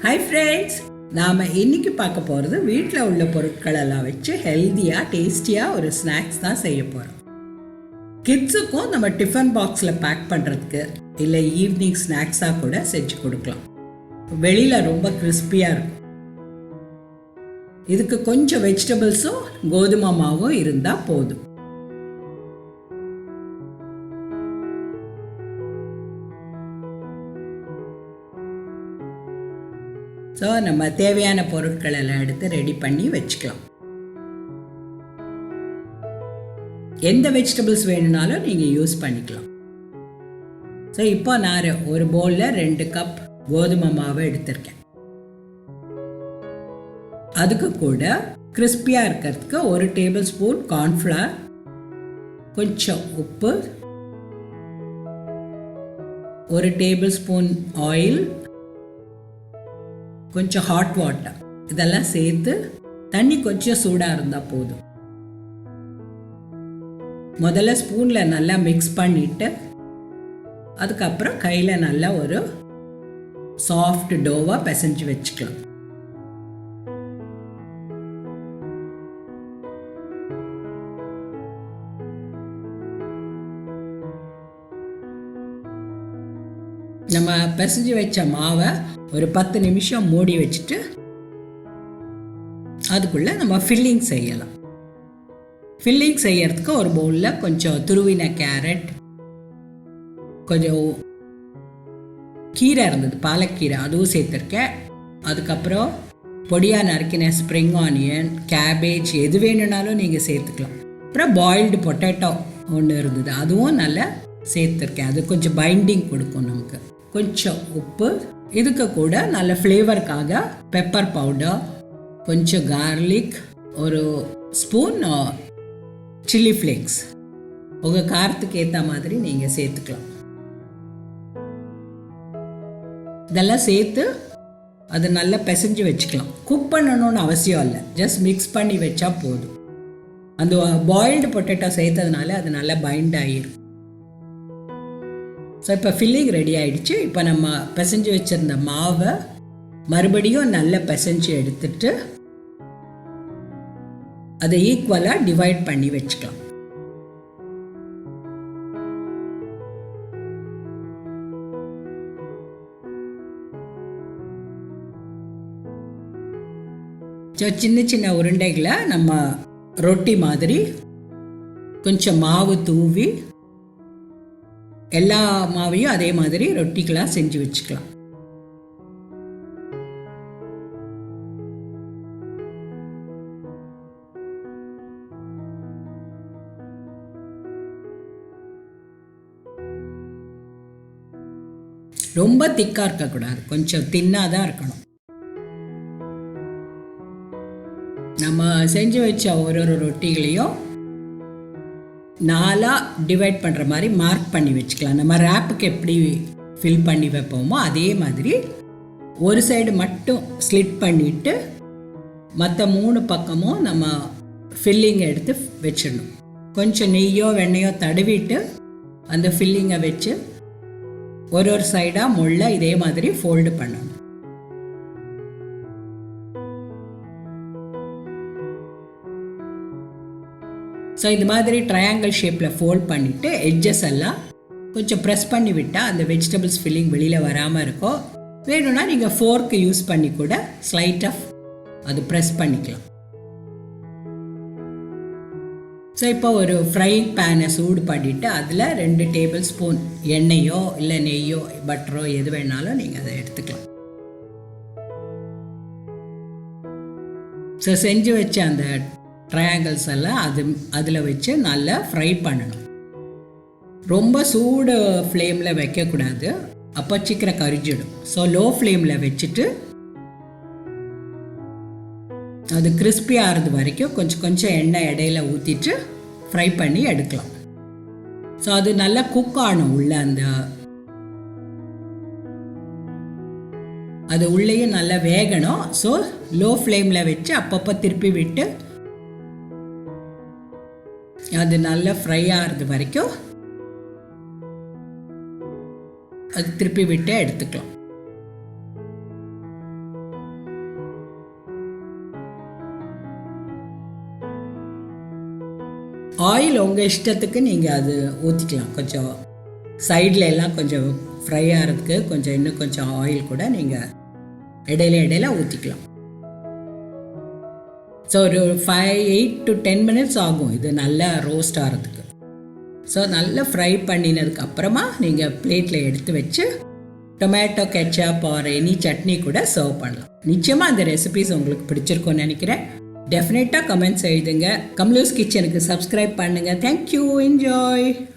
Hi friends, நாம் இன்னைக்கு பார்க்க போகிறது வீட்டில் உள்ள பொருட்களெல்லாம் வச்சு ஹெல்த்தியாக டேஸ்டியாக ஒரு ஸ்நாக்ஸ் தான் செய்ய போகிறோம். கிட்ஸுக்கும் நம்ம டிஃபன் பாக்ஸில் பேக் பண்ணுறதுக்கு இல்லை ஈவினிங் ஸ்நாக்ஸாக கூட செஞ்சு கொடுக்கலாம். வெளியில் ரொம்ப கிறிஸ்பியாக இருக்கும். இதுக்கு கொஞ்சம் வெஜிடபிள்ஸும் கோதுமை மாவும் இருந்தால் போதும். ஸோ நம்ம தேவையான பொருட்கள் எல்லாம் எடுத்து ரெடி பண்ணி வச்சுக்கலாம். எந்த வெஜிடபிள்ஸ் வேணும்னாலும் நீங்கள் யூஸ் பண்ணிக்கலாம். ஸோ இப்போ நான் ஒரு பவுலில் 2 கப் கோதுமை மாவு எடுத்திருக்கேன். அதுக்கு கூட கிறிஸ்பியாக இருக்கிறதுக்கு 1 டேபிள் ஸ்பூன் கார்ன்ஃப்ளவர், கொஞ்சம் உப்பு, 1 டேபிள் ஸ்பூன் ஆயில், கொஞ்சம் ஹாட் வாட்டர், இதெல்லாம் சேர்த்து தண்ணி கொஞ்சம் சூடாக இருந்தால் போதும். முதல்ல ஸ்பூனில் நல்லா மிக்ஸ் பண்ணிவிட்டு அதுக்கப்புறம் கையில் நல்லா ஒரு சாஃப்ட் டோவாக பிசைஞ்சு வச்சுக்கலாம். நம்ம பிசைஞ்சு வச்ச மாவை ஒரு 10 நிமிஷம் மூடி வச்சுட்டு அதுக்குள்ளே நம்ம ஃபில்லிங் செய்யலாம். ஃபில்லிங் செய்யறதுக்கு ஒரு பவுலில் கொஞ்சம் துருவின கேரட், கொஞ்சம் கீரை இருந்தது, பாலக்கீரை, அதுவும் சேர்த்துருக்கேன். அதுக்கப்புறம் பொடியாக நறுக்கின ஸ்ப்ரிங் ஆனியன், கேபேஜ், எது வேணும்னாலும் நீங்கள் சேர்த்துக்கலாம். அப்புறம் பாயில்டு பொட்டேட்டோ ஒன்று இருந்தது, அதுவும் நல்லா சேர்த்துருக்கேன். அது கொஞ்சம் பைண்டிங் கொடுக்கும் நமக்கு. கொஞ்சம் உப்பு, இதுக்கு கூட நல்ல ஃப்ளேவருக்காக பெப்பர் பவுடர், கொஞ்சம் கார்லிக், ஒரு ஸ்பூன் சில்லி ஃப்ளேக்ஸ், உங்கள் காரத்துக்கு ஏற்ற மாதிரி நீங்கள் சேர்த்துக்கலாம். இதெல்லாம் சேர்த்து அது நல்லா பிசைஞ்சு வச்சுக்கலாம். குக் பண்ணணும்னு அவசியம் இல்லை, ஜஸ்ட் மிக்ஸ் பண்ணி வச்சா போதும். அந்த பாயில்டு பொட்டேட்டோ சேர்த்ததுனால அது நல்லா பைண்ட் ஆகிடும். ஸோ இப்போ ஃபில்லிங் ரெடி ஆகிடுச்சு. இப்போ நம்ம பிசைஞ்சு வச்சுருந்த மாவை மறுபடியும் நல்லா பிசைஞ்சு எடுத்துட்டு அதை ஈக்குவலாக டிவைட் பண்ணி வச்சுக்கலாம். ஸோ சின்ன சின்ன உருண்டைகளை நம்ம ரொட்டி மாதிரி கொஞ்சம் மாவு தூவி எல்லா மாவையும் அதே மாதிரி ரொட்டிகளாக செஞ்சு வச்சுக்கலாம். ரொம்ப திக்காக இருக்கக்கூடாது, கொஞ்சம் தின்னாக தான் இருக்கணும். நம்ம செஞ்சு வச்ச ஒரு ரொட்டிகளையும் 4 டிவைட் பண்ணுற மாதிரி மார்க் பண்ணி வச்சுக்கலாம். நம்ம ரேப்புக்கு எப்படி ஃபில் பண்ணி வைப்போமோ அதே மாதிரி ஒரு சைடு மட்டும் ஸ்லிட் பண்ணிவிட்டு மற்ற 3 பக்கமும் நம்ம ஃபில்லிங்கை எடுத்து வச்சிடணும். கொஞ்சம் நெய்யோ வெண்ணெயோ தடவிட்டு அந்த ஃபில்லிங்கை வச்சு ஒரு சைடாக முள்ள இதே மாதிரி ஃபோல்டு பண்ணணும். ஸோ இது மாதிரி ட்ரையாங்கிள் ஷேப்பில் ஃபோல்ட் பண்ணிவிட்டு எட்ஜஸ் எல்லாம் கொஞ்சம் ப்ரெஸ் பண்ணி விட்டால் அந்த வெஜிடபிள்ஸ் ஃபில்லிங் வெளியில் வராமல் இருக்கும். வேணும்னா நீங்கள் ஃபோர்க்கு யூஸ் பண்ணி கூட ஸ்லைட்டாக அது ப்ரெஸ் பண்ணிக்கலாம். ஸோ இப்போ ஒரு ஃப்ரைங் பேனை சூடு பண்ணிவிட்டு அதில் 2 டேபிள் ஸ்பூன் எண்ணெயோ இல்லை நெய்யோ பட்டரோ எது வேணாலும் நீங்கள் அதை எடுத்துக்கலாம். ஸோ செஞ்சு வச்ச அந்த ட்ரையாங்கிள்ஸ் எல்லாம் அதில் வச்சு நல்லா ஃப்ரை பண்ணணும். ரொம்ப சூடு ஃப்ளேமில் வைக்கக்கூடாது, அப்போ சீக்கிரம் கரிஞ்சிடும். ஸோ லோ ஃப்ளேமில் வச்சுட்டு அது கிறிஸ்பி ஆகிறது வரைக்கும் கொஞ்சம் கொஞ்சம் எண்ணெய் இடையில ஊற்றிட்டு ஃப்ரை பண்ணி எடுக்கலாம். ஸோ அது நல்லா குக் ஆகணும் உள்ள, அது உள்ளேயும் நல்லா வேகணும். ஸோ லோ ஃப்ளேமில் வச்சு அப்பப்போ திருப்பி விட்டு அது நல்லா ஃப்ரை ஆகிறது வரைக்கும் அது திருப்பி விட்டு எடுத்துக்கலாம். ஆயில் உங்கள் இஷ்டத்துக்கு நீங்கள் அது ஊற்றிக்கலாம். கொஞ்சம் சைடில் எல்லாம் கொஞ்சம் ஃப்ரை ஆகிறதுக்கு கொஞ்சம் இன்னும் கொஞ்சம் ஆயில் கூட நீங்கள் இடையில ஊற்றிக்கலாம். ஸோ ஒரு 8 to 10 minutes ஆகும் இது நல்லா ரோஸ்ட் ஆகிறதுக்கு. ஸோ நல்லா ஃப்ரை பண்ணினதுக்கு அப்புறமா நீங்கள் பிளேட்டில் எடுத்து வச்சு tomato ketchup or any chutney கூட சர்வ் பண்ணலாம். நிச்சயமாக அந்த ரெசிபிஸ் உங்களுக்கு பிடிச்சிருக்கும்னு நினைக்கிறேன். டெஃபினட்டாக கமெண்ட்ஸ் எழுதுங்க. கமலூஸ் கிச்சனுக்கு சப்ஸ்கிரைப் பண்ணுங்கள். தேங்க்யூ. என்ஜாய்.